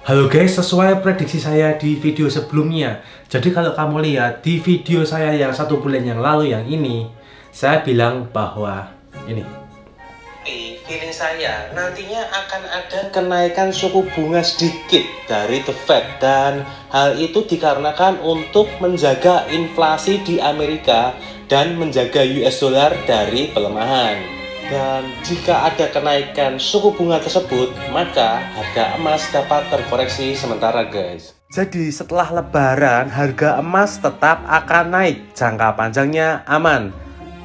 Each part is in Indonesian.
Halo guys, sesuai prediksi saya di video sebelumnya. Jadi kalau kamu lihat di video saya yang 1 bulan yang lalu yang ini, saya bilang bahwa ini feeling saya nantinya akan ada kenaikan suku bunga sedikit dari The Fed, dan hal itu dikarenakan untuk menjaga inflasi di Amerika dan menjaga US dollar dari pelemahan. Dan jika ada kenaikan suku bunga tersebut, maka harga emas dapat terkoreksi sementara guys. Jadi setelah lebaran harga emas tetap akan naik, jangka panjangnya aman.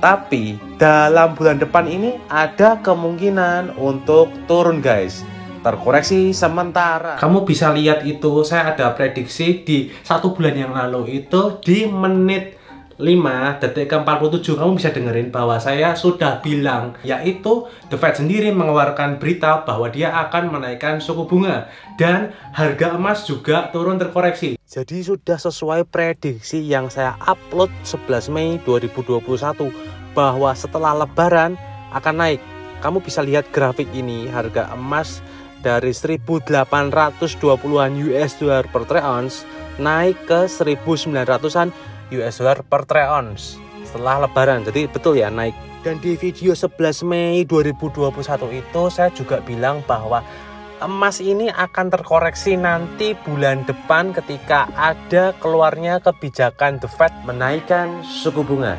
Tapi dalam bulan depan ini ada kemungkinan untuk turun guys, terkoreksi sementara. Kamu bisa lihat itu, saya ada prediksi di 1 bulan yang lalu itu di menit 5 detik ke 47 kamu bisa dengerin bahwa saya sudah bilang, yaitu The Fed sendiri mengeluarkan berita bahwa dia akan menaikkan suku bunga dan harga emas juga turun terkoreksi. Jadi sudah sesuai prediksi yang saya upload 11 Mei 2021 bahwa setelah lebaran akan naik. Kamu bisa lihat grafik ini, harga emas dari 1820-an US dollar per troy ounce naik ke 1900-an US dollar per troy ounce setelah lebaran. Jadi betul ya, naik. Dan di video 11 Mei 2021 itu saya juga bilang bahwa emas ini akan terkoreksi nanti bulan depan ketika ada keluarnya kebijakan The Fed menaikkan suku bunga.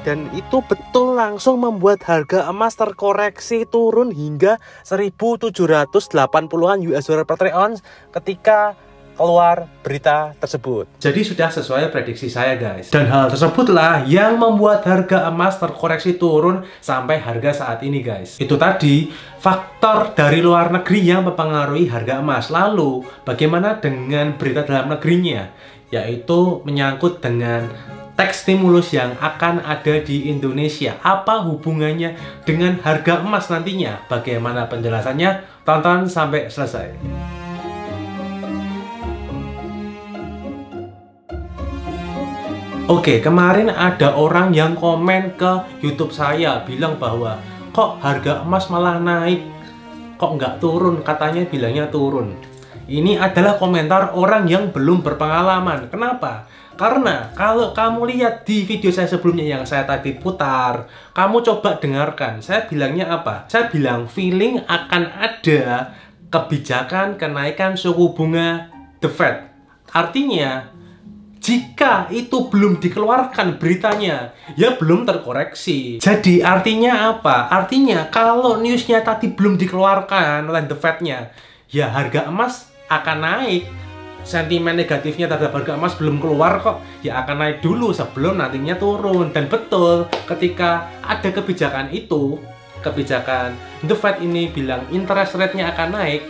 Dan itu betul langsung membuat harga emas terkoreksi turun hingga 1780-an US dollar per troy ounce ketika keluar berita tersebut. Jadi sudah sesuai prediksi saya guys. Dan hal tersebutlah yang membuat harga emas terkoreksi turun sampai harga saat ini guys. Itu tadi faktor dari luar negeri yang mempengaruhi harga emas. Lalu bagaimana dengan berita dalam negerinya? Yaitu menyangkut dengan tax stimulus yang akan ada di Indonesia. Apa hubungannya dengan harga emas nantinya? Bagaimana penjelasannya? Tonton sampai selesai. Oke, kemarin ada orang yang komen ke YouTube saya bilang bahwa kok harga emas malah naik, kok nggak turun, katanya bilangnya turun. Ini adalah komentar orang yang belum berpengalaman. Kenapa? Karena kalau kamu lihat di video saya sebelumnya yang saya tadi putar, kamu coba dengarkan. Saya bilangnya apa? Saya bilang feeling akan ada kebijakan kenaikan suku bunga The Fed. Artinya jika itu belum dikeluarkan beritanya, ya belum terkoreksi. Jadi artinya apa? Artinya kalau newsnya tadi belum dikeluarkan oleh The Fed-nya, ya harga emas akan naik. Sentimen negatifnya terhadap harga emas belum keluar kok, ya akan naik dulu sebelum nantinya turun. Dan betul, ketika ada kebijakan itu, kebijakan The Fed ini bilang interest rate-nya akan naik,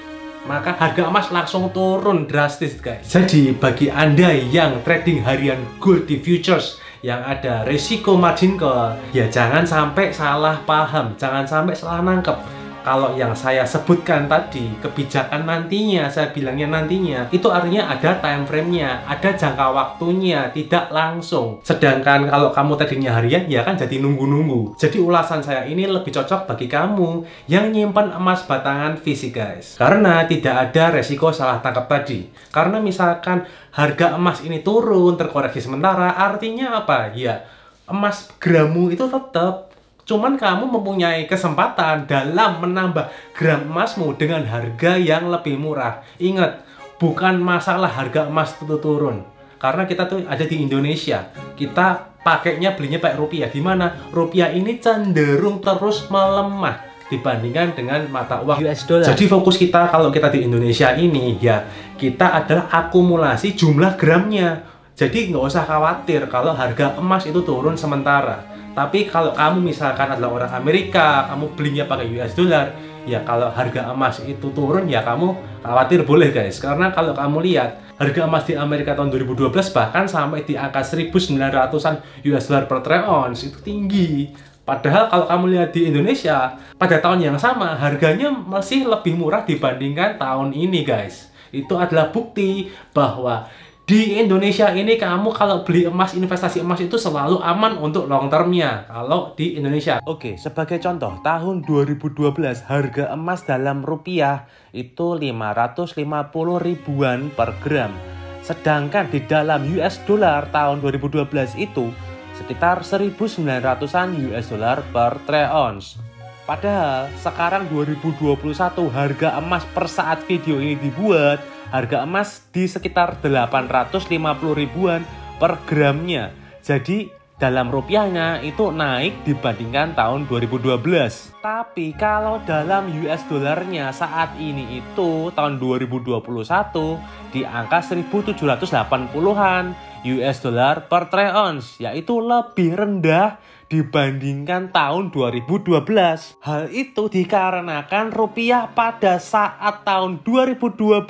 maka harga emas langsung turun drastis guys. Jadi bagi Anda yang trading harian gold di futures yang ada risiko margin call, ya jangan sampai salah paham, jangan sampai salah nangkep. Kalau yang saya sebutkan tadi, kebijakan nantinya, saya bilangnya nantinya, itu artinya ada time frame-nya, ada jangka waktunya, tidak langsung. Sedangkan kalau kamu tradingnya harian, ya kan jadi nunggu-nunggu. Jadi ulasan saya ini lebih cocok bagi kamu yang nyimpan emas batangan fisik guys. Karena tidak ada resiko salah tangkap tadi. Karena misalkan harga emas ini turun, terkoreksi sementara, artinya apa? Ya, emas grammu itu tetap. Cuman kamu mempunyai kesempatan dalam menambah gram emasmu dengan harga yang lebih murah. Ingat, bukan masalah harga emas itu turun. Karena kita tuh ada di Indonesia. Kita pakainya belinya pakai rupiah. Di mana rupiah ini cenderung terus melemah dibandingkan dengan mata uang US dollar. Jadi fokus kita kalau kita di Indonesia ini, ya kita adalah akumulasi jumlah gramnya. Jadi nggak usah khawatir kalau harga emas itu turun sementara. Tapi kalau kamu misalkan adalah orang Amerika, kamu belinya pakai US dollar, ya kalau harga emas itu turun, ya kamu khawatir boleh guys. Karena kalau kamu lihat, harga emas di Amerika tahun 2012 bahkan sampai di angka 1900-an US dollar per troy ounce, itu tinggi. Padahal kalau kamu lihat di Indonesia, pada tahun yang sama, harganya masih lebih murah dibandingkan tahun ini guys. Itu adalah bukti bahwa Di Indonesia ini kamu kalau beli emas, investasi emas itu selalu aman untuk long termnya kalau di Indonesia. Oke, sebagai contoh, tahun 2012 harga emas dalam rupiah itu 550 ribuan per gram. Sedangkan di dalam US dollar tahun 2012 itu sekitar 1.900-an US dollar per troy ounce. Padahal sekarang 2021 harga emas per saat video ini dibuat, harga emas di sekitar 850 ribuan per gramnya. Jadi dalam rupiahnya itu naik dibandingkan tahun 2012. Tapi kalau dalam US dollarnya saat ini itu tahun 2021 di angka 1.780-an US dollar per troy ounce, yaitu lebih rendah dibandingkan tahun 2012. Hal itu dikarenakan rupiah pada saat tahun 2012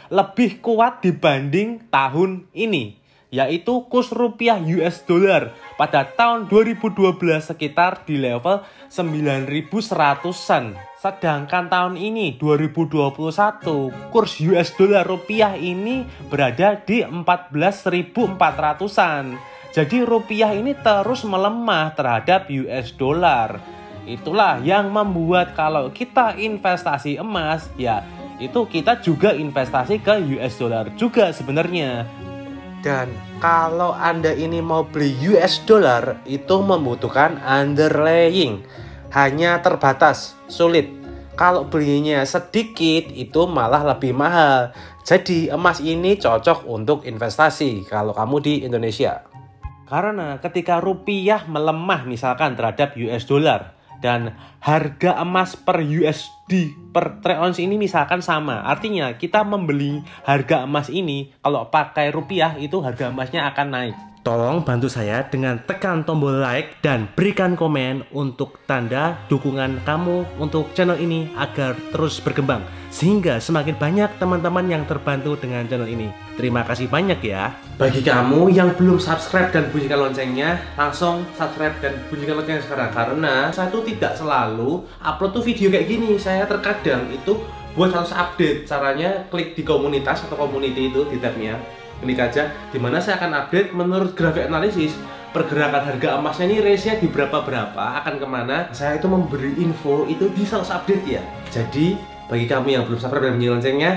lebih kuat dibanding tahun ini, yaitu kurs rupiah US dollar pada tahun 2012 sekitar di level 9.100-an. Sedangkan tahun ini 2021 kurs US dollar rupiah ini berada di 14.400-an. Jadi rupiah ini terus melemah terhadap US dollar. Itulah yang membuat kalau kita investasi emas, ya itu kita juga investasi ke US dollar juga sebenarnya. Dan kalau Anda ini mau beli US dollar itu membutuhkan underlying. Hanya terbatas, sulit. Kalau belinya sedikit itu malah lebih mahal. Jadi emas ini cocok untuk investasi kalau kamu di Indonesia. Karena ketika rupiah melemah misalkan terhadap US dollar dan harga emas per USD per troy ounce ini misalkan sama. Artinya kita membeli harga emas ini kalau pakai rupiah itu harga emasnya akan naik. Tolong bantu saya dengan tekan tombol like dan berikan komen untuk tanda dukungan kamu untuk channel ini agar terus berkembang. Sehingga semakin banyak teman-teman yang terbantu dengan channel ini. Terima kasih banyak ya. Bagi kamu yang belum subscribe dan bunyikan loncengnya, langsung subscribe dan bunyikan loncengnya sekarang. Karena saya tuh tidak selalu upload tuh video kayak gini. Saya terkadang itu buat harus update. Caranya klik di komunitas atau community itu di tabnya. Klik aja, dimana saya akan update menurut grafik analisis pergerakan harga emasnya ini range-nya di berapa akan kemana. Saya itu memberi info itu di sales update ya. Jadi bagi kamu yang belum subscribe dan bunyikan loncengnya,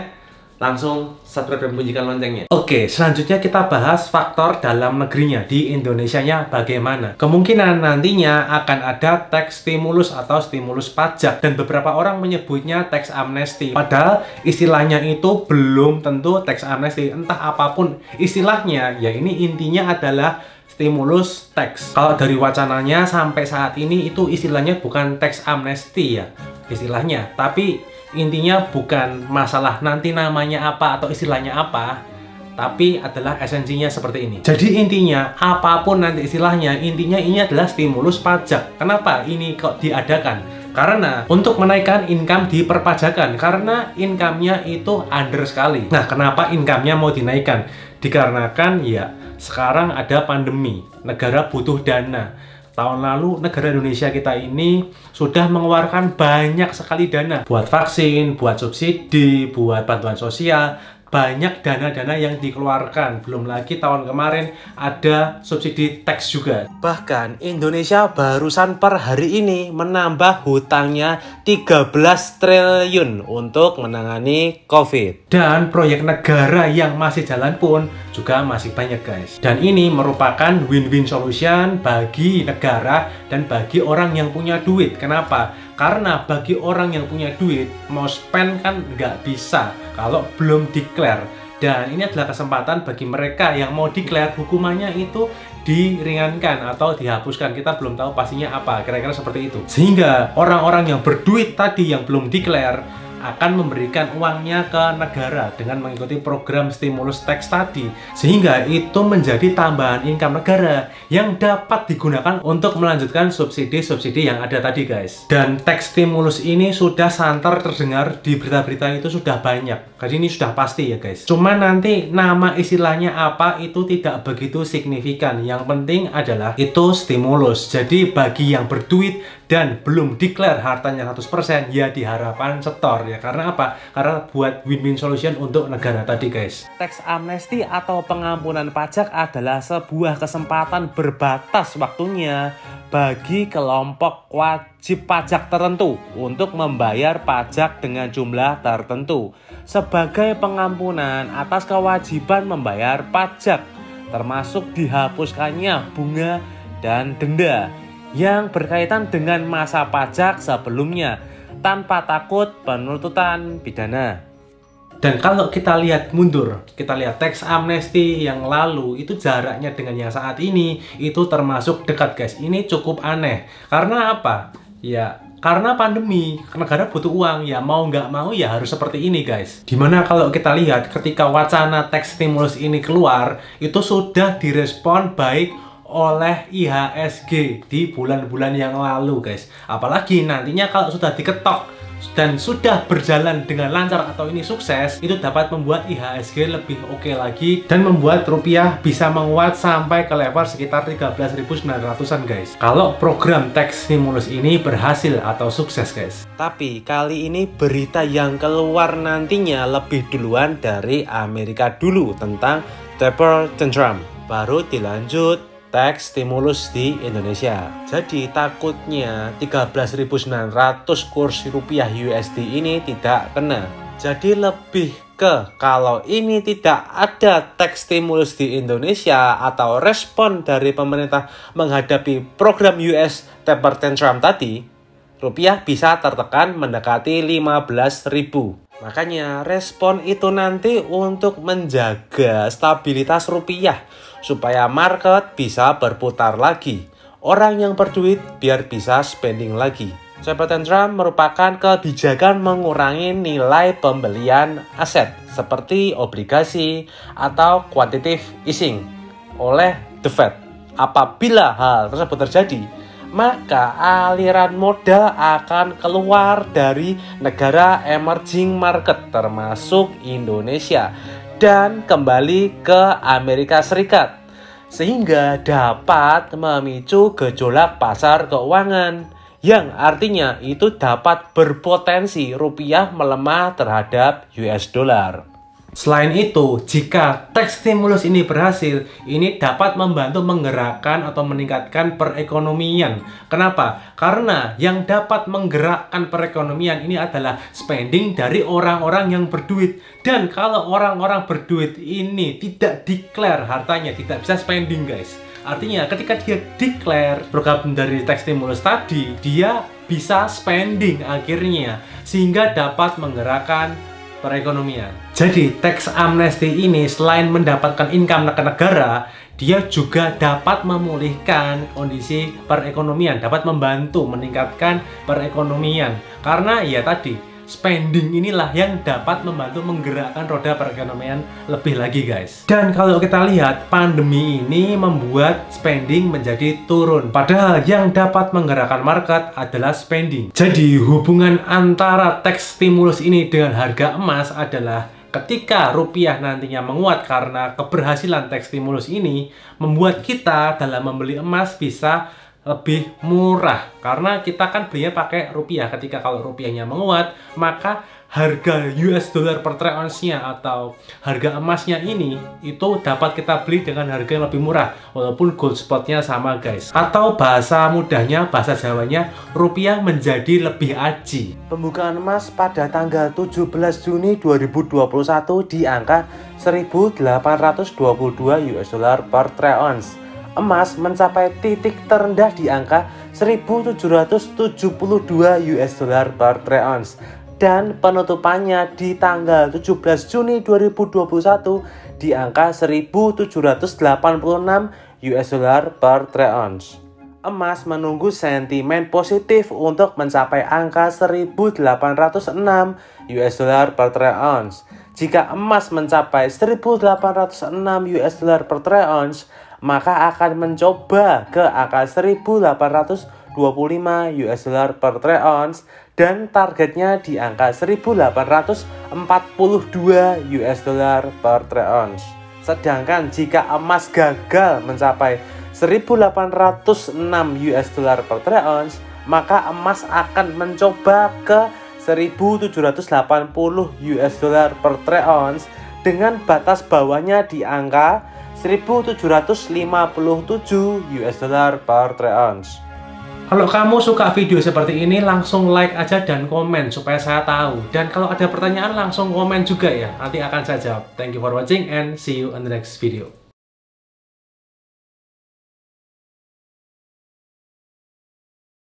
langsung subscribe dan bunyikan loncengnya. Oke, selanjutnya kita bahas faktor dalam negerinya. Di Indonesianya bagaimana? Kemungkinan nantinya akan ada tax stimulus atau stimulus pajak. Dan beberapa orang menyebutnya tax amnesty. Padahal istilahnya itu belum tentu tax amnesty. Entah apapun istilahnya, ya ini intinya adalah stimulus tax. Kalau dari wacananya sampai saat ini itu istilahnya bukan tax amnesty ya istilahnya. Tapi intinya bukan masalah nanti namanya apa atau istilahnya apa, tapi adalah esensinya seperti ini. Jadi intinya apapun nanti istilahnya, intinya ini adalah stimulus pajak. Kenapa ini kok diadakan? Karena untuk menaikkan income di perpajakan, karena income-nya itu under sekali. Nah, kenapa income-nya mau dinaikkan? Dikarenakan ya sekarang ada pandemi, negara butuh dana. Tahun lalu negara Indonesia kita ini sudah mengeluarkan banyak sekali dana buat vaksin, buat subsidi, buat bantuan sosial. Banyak dana-dana yang dikeluarkan. Belum lagi tahun kemarin ada subsidi tax juga. Bahkan Indonesia barusan per hari ini menambah hutangnya 13 triliun untuk menangani COVID. Dan proyek negara yang masih jalan pun juga masih banyak guys. Dan ini merupakan win-win solution bagi negara dan bagi orang yang punya duit. Kenapa? Karena bagi orang yang punya duit, mau spend kan nggak bisa kalau belum declare. Dan ini adalah kesempatan bagi mereka yang mau declare, hukumannya itu diringankan atau dihapuskan. Kita belum tahu pastinya apa, kira-kira seperti itu. Sehingga orang-orang yang berduit tadi yang belum declare akan memberikan uangnya ke negara dengan mengikuti program stimulus tax tadi, sehingga itu menjadi tambahan income negara yang dapat digunakan untuk melanjutkan subsidi-subsidi yang ada tadi guys. Dan tax stimulus ini sudah santer terdengar di berita-berita itu sudah banyak, jadi ini sudah pasti ya guys. Cuma nanti nama istilahnya apa itu tidak begitu signifikan, yang penting adalah itu stimulus. Jadi bagi yang berduit dan belum declare hartanya 100%, ya diharapkan setor ya. Karena apa? Karena buat win-win solution untuk negara tadi guys. Tax amnesty atau pengampunan pajak adalah sebuah kesempatan berbatas waktunya bagi kelompok wajib pajak tertentu untuk membayar pajak dengan jumlah tertentu sebagai pengampunan atas kewajiban membayar pajak, termasuk dihapuskannya bunga dan denda yang berkaitan dengan masa pajak sebelumnya tanpa takut penuntutan pidana. Dan kalau kita lihat mundur, kita lihat tax amnesty yang lalu itu jaraknya dengan yang saat ini itu termasuk dekat guys. Ini cukup aneh. Karena apa? Ya karena pandemi, negara butuh uang, ya mau nggak mau ya harus seperti ini guys. Dimana kalau kita lihat ketika wacana tax stimulus ini keluar, itu sudah direspon baik oleh IHSG di bulan-bulan yang lalu guys. Apalagi nantinya kalau sudah diketok dan sudah berjalan dengan lancar atau ini sukses, itu dapat membuat IHSG lebih oke lagi dan membuat rupiah bisa menguat sampai ke level sekitar 13.900-an guys. Kalau program tax stimulus ini berhasil atau sukses guys. Tapi kali ini berita yang keluar nantinya lebih duluan dari Amerika dulu tentang taper tantrum, baru dilanjut tax stimulus di Indonesia. Jadi takutnya 13.900 kursi rupiah USD ini tidak kena. Jadi lebih ke kalau ini tidak ada tax stimulus di Indonesia atau respon dari pemerintah menghadapi program US taper tantrum tadi, rupiah bisa tertekan mendekati 15.000. Makanya respon itu nanti untuk menjaga stabilitas rupiah supaya market bisa berputar lagi. Orang yang berduit biar bisa spending lagi. Taper tantrum merupakan kebijakan mengurangi nilai pembelian aset seperti obligasi atau quantitative easing oleh The Fed. Apabila hal tersebut terjadi, maka aliran modal akan keluar dari negara emerging market termasuk Indonesia dan kembali ke Amerika Serikat sehingga dapat memicu gejolak pasar keuangan yang artinya itu dapat berpotensi rupiah melemah terhadap US dollar. Selain itu, jika tax stimulus ini berhasil, ini dapat membantu menggerakkan atau meningkatkan perekonomian. Kenapa? Karena yang dapat menggerakkan perekonomian ini adalah spending dari orang-orang yang berduit. Dan kalau orang-orang berduit ini tidak declare hartanya, tidak bisa spending guys. Artinya ketika dia declare program dari tax stimulus tadi, dia bisa spending akhirnya, sehingga dapat menggerakkan perekonomian. Jadi tax amnesty ini selain mendapatkan income ke negara, dia juga dapat memulihkan kondisi perekonomian, dapat membantu meningkatkan perekonomian. Karena ya tadi, spending inilah yang dapat membantu menggerakkan roda perekonomian lebih lagi guys. Dan kalau kita lihat, pandemi ini membuat spending menjadi turun. Padahal yang dapat menggerakkan market adalah spending. Jadi hubungan antara tax stimulus ini dengan harga emas adalah ketika rupiah nantinya menguat karena keberhasilan tax stimulus ini, membuat kita dalam membeli emas bisa lebih murah karena kita kan belinya pakai rupiah. Ketika kalau rupiahnya menguat, maka harga US dollar per troy ounce-nya atau harga emasnya ini itu dapat kita beli dengan harga yang lebih murah walaupun gold spotnya sama guys. Atau bahasa mudahnya, bahasa Jawanya, rupiah menjadi lebih aji. Pembukaan emas pada tanggal 17 Juni 2021 di angka 1.822 US dollar per troy ounce. Emas mencapai titik terendah di angka 1.772 US dollar per troy ounce dan penutupannya di tanggal 17 Juni 2021 di angka 1.786 US dollar per troy ounce. Emas menunggu sentimen positif untuk mencapai angka 1.806 US dollar per troy ounce. Jika emas mencapai 1.806 US dollar per troy ounce, maka akan mencoba ke angka 1.825 US dollar per troy ounce dan targetnya di angka 1.842 US dollar per troy ounce. Sedangkan jika emas gagal mencapai 1.806 US dollar per troy ounce, maka emas akan mencoba ke $1.780 per troy ounce dengan batas bawahnya di angka $1.757 per troy ounce. Kalau kamu suka video seperti ini, langsung like aja dan komen supaya saya tahu. Dan kalau ada pertanyaan langsung komen juga ya, nanti akan saya jawab. Thank you for watching and see you on the next video.